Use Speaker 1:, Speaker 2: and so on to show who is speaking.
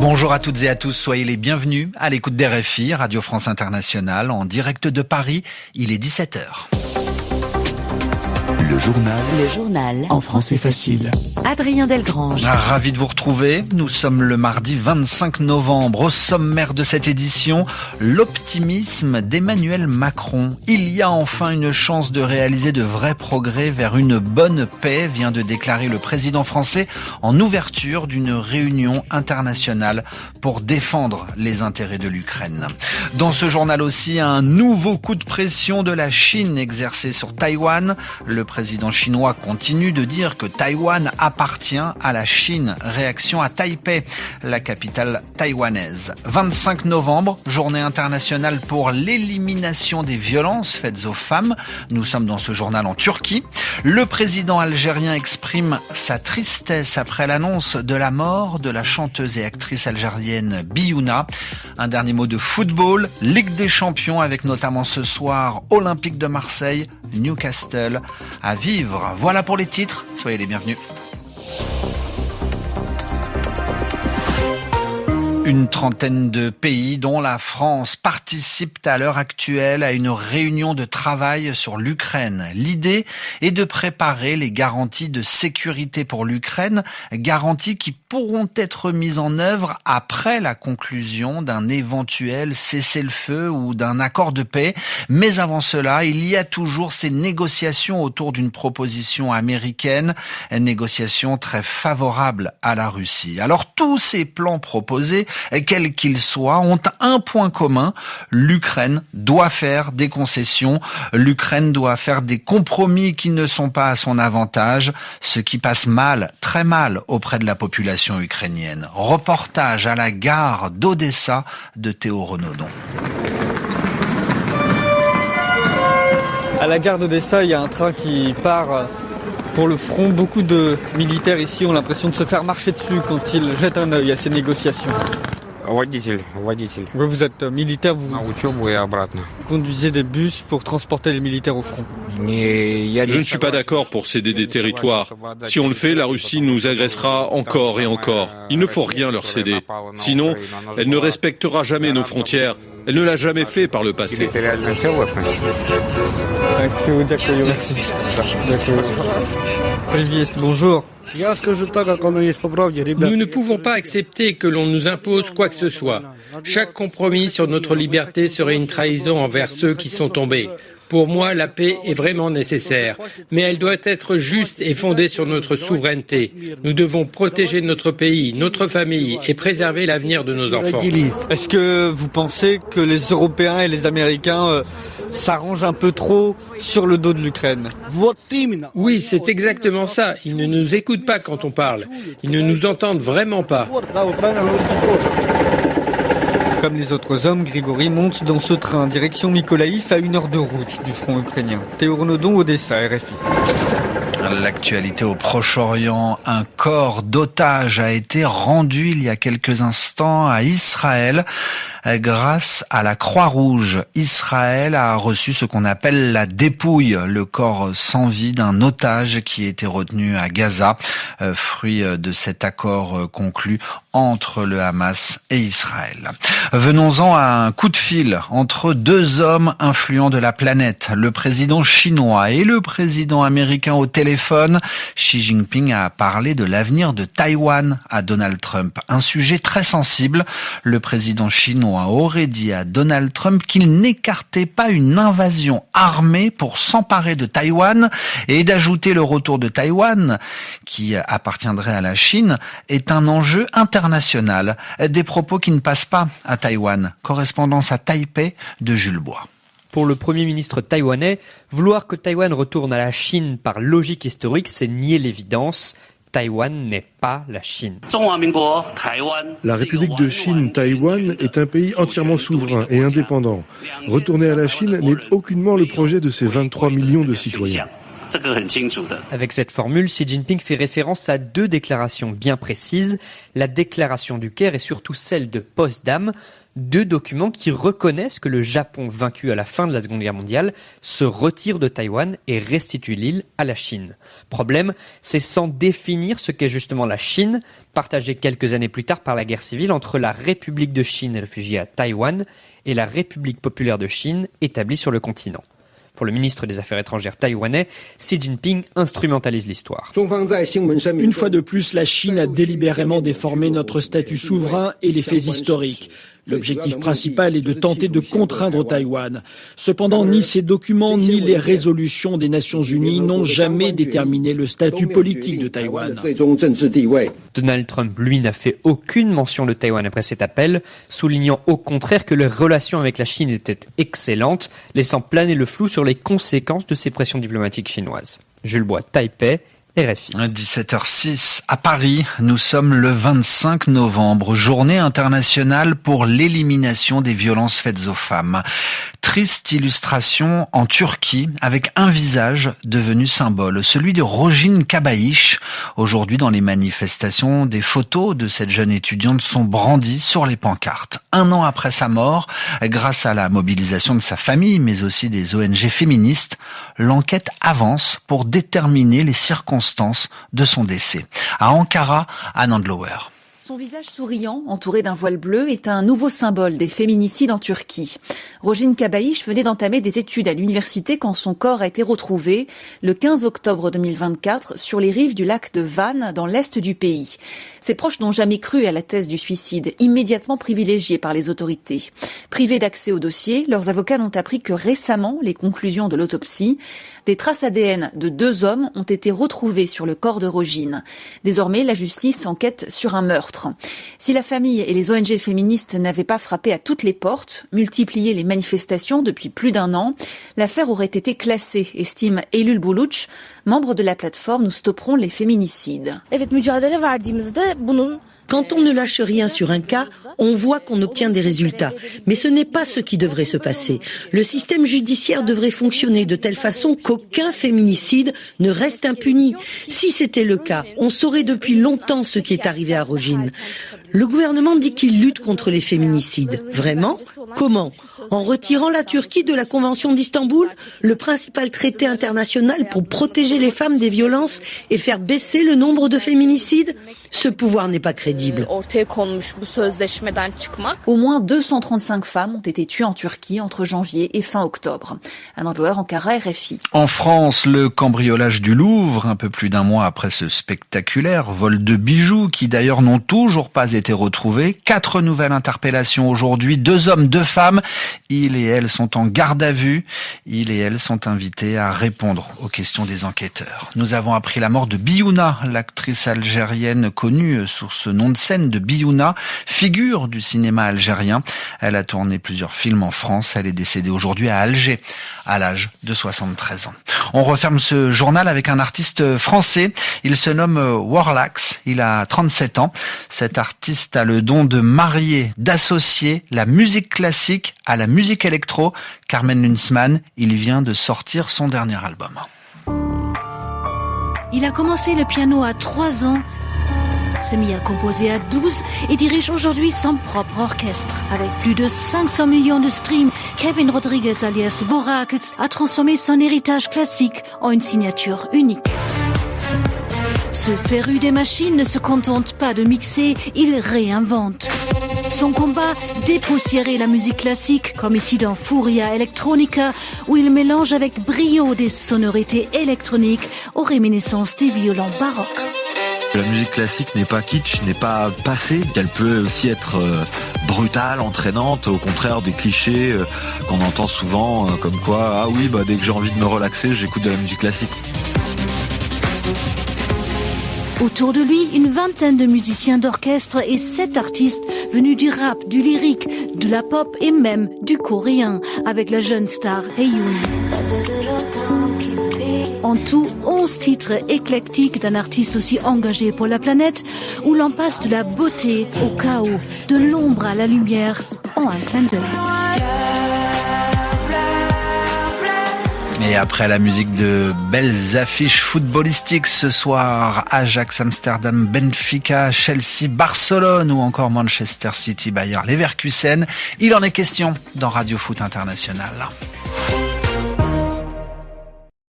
Speaker 1: Bonjour à toutes et à tous, soyez les bienvenus à l'écoute d'RFI, Radio France Internationale, en direct de Paris, il est 17h.
Speaker 2: Le journal en français facile.
Speaker 3: Adrien Delgrange.
Speaker 1: Ravi de vous retrouver. Nous sommes le mardi 25 novembre. Au sommaire de cette édition, l'optimisme d'Emmanuel Macron. Il y a enfin une chance de réaliser de vrais progrès vers une bonne paix, vient de déclarer le président français en ouverture d'une réunion internationale pour défendre les intérêts de l'Ukraine. Dans ce journal aussi, un nouveau coup de pression de la Chine exercé sur Taïwan. Le président chinois continue de dire que Taïwan appartient à la Chine. Réaction à Taipei, la capitale taïwanaise. 25 novembre, journée internationale pour l'élimination des violences faites aux femmes. Nous sommes dans ce journal en Turquie. Le président algérien exprime sa tristesse après l'annonce de la mort de la chanteuse et actrice algérienne Biouna. Un dernier mot de football, Ligue des Champions avec notamment ce soir Olympique de Marseille, Newcastle à vivre. Voilà pour les titres, soyez les bienvenus. Une trentaine de pays, dont la France, participent à l'heure actuelle à une réunion de travail sur l'Ukraine. L'idée est de préparer les garanties de sécurité pour l'Ukraine, garanties qui pourront être mises en œuvre après la conclusion d'un éventuel cessez-le-feu ou d'un accord de paix. Mais avant cela, il y a toujours ces négociations autour d'une proposition américaine, négociations très favorables à la Russie. Alors tous ces plans proposés, quels qu'ils soient, ont un point commun. L'Ukraine doit faire des concessions. L'Ukraine doit faire des compromis qui ne sont pas à son avantage, ce qui passe mal, très mal auprès de la population ukrainienne. Reportage à la gare d'Odessa de Théo Renaudon.
Speaker 4: À la gare d'Odessa, il y a un train qui part pour le front. Beaucoup de militaires ici ont l'impression de se faire marcher dessus quand ils jettent un œil à ces négociations. Vous êtes militaire, vous conduisez des bus pour transporter les militaires au front.
Speaker 5: Je ne suis pas d'accord pour céder des territoires. Si on le fait, la Russie nous agressera encore et encore. Il ne faut rien leur céder. Sinon, elle ne respectera jamais nos frontières. Elle ne l'a jamais fait par le passé.
Speaker 4: Merci. Bonjour.
Speaker 6: Nous ne pouvons pas accepter que l'on nous impose quoi que ce soit. Chaque compromis sur notre liberté serait une trahison envers ceux qui sont tombés. Pour moi, la paix est vraiment nécessaire, mais elle doit être juste et fondée sur notre souveraineté. Nous devons protéger notre pays, notre famille et préserver l'avenir de nos enfants.
Speaker 4: Est-ce que vous pensez que les Européens et les Américains s'arrangent un peu trop sur le dos de l'Ukraine?
Speaker 6: Oui, c'est exactement ça. Ils ne nous écoutent pas quand on parle. Ils ne nous entendent vraiment pas.
Speaker 4: Comme les autres hommes, Grigori monte dans ce train direction Mykolaïv à 1 heure de route du front ukrainien. Théo Renaudon, Odessa, RFI.
Speaker 1: L'actualité au Proche-Orient, un corps d'otage a été rendu il y a quelques instants à Israël grâce à la Croix-Rouge. Israël a reçu ce qu'on appelle la dépouille, le corps sans vie d'un otage qui était retenu à Gaza, fruit de cet accord conclu entre le Hamas et Israël. Venons-en à un coup de fil entre deux hommes influents de la planète, le président chinois et le président américain au téléphone. Xi Jinping a parlé de l'avenir de Taïwan à Donald Trump, un sujet très sensible. Le président chinois aurait dit à Donald Trump qu'il n'écartait pas une invasion armée pour s'emparer de Taïwan et d'ajouter le retour de Taïwan, qui appartiendrait à la Chine, est un enjeu international. Des propos qui ne passent pas à Taïwan. Correspondance à Taipei de Jules Bois.
Speaker 7: Pour le Premier ministre taïwanais, vouloir que Taïwan retourne à la Chine par logique historique, c'est nier l'évidence. Taïwan n'est pas la Chine.
Speaker 8: La République de Chine, Taïwan, est un pays entièrement souverain et indépendant. Retourner à la Chine n'est aucunement le projet de ses 23 millions de citoyens.
Speaker 7: Avec cette formule, Xi Jinping fait référence à deux déclarations bien précises, la déclaration du Caire et surtout celle de Potsdam. 2 documents qui reconnaissent que le Japon, vaincu à la fin de la Seconde Guerre mondiale, se retire de Taïwan et restitue l'île à la Chine. Problème, c'est sans définir ce qu'est justement la Chine, partagée quelques années plus tard par la guerre civile entre la République de Chine réfugiée à Taïwan et la République populaire de Chine établie sur le continent. Pour le ministre des Affaires étrangères taïwanais, Xi Jinping instrumentalise l'histoire.
Speaker 3: Une fois de plus, la Chine a délibérément déformé notre statut souverain et les faits historiques. L'objectif principal est de tenter de contraindre Taïwan. Cependant, ni ces documents ni les résolutions des Nations Unies n'ont jamais déterminé le statut politique de Taïwan.
Speaker 7: Donald Trump, lui, n'a fait aucune mention de Taïwan après cet appel, soulignant au contraire que les relations avec la Chine étaient excellentes, laissant planer le flou sur les conséquences de ces pressions diplomatiques chinoises. Jules Bois, Taipei, RFI.
Speaker 1: 17h06 à Paris, nous sommes le 25 novembre, journée internationale pour l'élimination des violences faites aux femmes. Triste illustration en Turquie avec un visage devenu symbole, celui de Rojin Kabayış. Aujourd'hui, dans les manifestations, des photos de cette jeune étudiante sont brandies sur les pancartes. 1 an après sa mort, grâce à la mobilisation de sa famille, mais aussi des ONG féministes, l'enquête avance pour déterminer les circonstances de son décès. À Ankara, Anne Andlower.
Speaker 9: Son visage souriant, entouré d'un voile bleu, est un nouveau symbole des féminicides en Turquie. Rojin Kabayış venait d'entamer des études à l'université quand son corps a été retrouvé le 15 octobre 2024 sur les rives du lac de Van, dans l'est du pays. Ses proches n'ont jamais cru à la thèse du suicide, immédiatement privilégiée par les autorités. Privés d'accès au dossier, leurs avocats n'ont appris que récemment les conclusions de l'autopsie. Des traces ADN de 2 hommes ont été retrouvées sur le corps de Rojin. Désormais, la justice enquête sur un meurtre. Si la famille et les ONG féministes n'avaient pas frappé à toutes les portes, multiplié les manifestations depuis plus d'1 an, l'affaire aurait été classée, estime Eylül Buluç, membre de la plateforme Nous stopperons les féminicides.
Speaker 10: Quand on ne lâche rien sur un cas, on voit qu'on obtient des résultats. Mais ce n'est pas ce qui devrait se passer. Le système judiciaire devrait fonctionner de telle façon qu'aucun féminicide ne reste impuni. Si c'était le cas, on saurait depuis longtemps ce qui est arrivé à Rojin. Le gouvernement dit qu'il lutte contre les féminicides. Vraiment ? Comment ? En retirant la Turquie de la Convention d'Istanbul, le principal traité international pour protéger les femmes des violences et faire baisser le nombre de féminicides ? Ce pouvoir n'est pas crédible.
Speaker 9: Au moins 235 femmes ont été tuées en Turquie entre janvier et fin octobre. Anne Andlower, Ankara, RFI.
Speaker 1: En France, le cambriolage du Louvre, un peu plus d'1 mois après ce spectaculaire vol de bijoux qui d'ailleurs n'ont toujours pas été retrouvés. 4 nouvelles interpellations aujourd'hui, 2 hommes, 2 femmes. Ils et elles sont en garde à vue. Ils et elles sont invités à répondre aux questions des enquêteurs. Nous avons appris la mort de Biouna, l'actrice algérienne connue sous ce nom de scène de Biouna, figure du cinéma algérien. Elle a tourné plusieurs films en France. Elle est décédée aujourd'hui à Alger, à l'âge de 73 ans. On referme ce journal avec un artiste français. Il se nomme Warlax. Il a 37 ans. Cet artiste a le don de marier, d'associer la musique classique à la musique électro. Carmen Lunzmann, il vient de sortir son dernier album.
Speaker 11: Il a commencé le piano à 3 ans, s'est mis à composer à 12 et dirige aujourd'hui son propre orchestre. Avec plus de 500 millions de streams, Kevin Rodriguez alias Warlax a transformé son héritage classique en une signature unique. Ce féru des machines ne se contente pas de mixer, il réinvente. Son combat, dépoussiérer la musique classique, comme ici dans Furia Electronica, où il mélange avec brio des sonorités électroniques aux réminiscences des violons baroques.
Speaker 12: La musique classique n'est pas kitsch, n'est pas passée. Elle peut aussi être brutale, entraînante, au contraire des clichés qu'on entend souvent, comme quoi, ah oui, dès que j'ai envie de me relaxer, j'écoute de la musique classique.
Speaker 11: Autour de lui, une vingtaine de musiciens d'orchestre et 7 artistes venus du rap, du lyrique, de la pop et même du coréen, avec la jeune star Haeyoon. En tout, 11 titres éclectiques d'un artiste aussi engagé pour la planète, où l'on passe de la beauté au chaos, de l'ombre à la lumière, en un clin d'œil.
Speaker 1: Et après la musique de belles affiches footballistiques ce soir, Ajax Amsterdam, Benfica, Chelsea, Barcelone ou encore Manchester City, Bayer Leverkusen, il en est question dans Radio Foot International.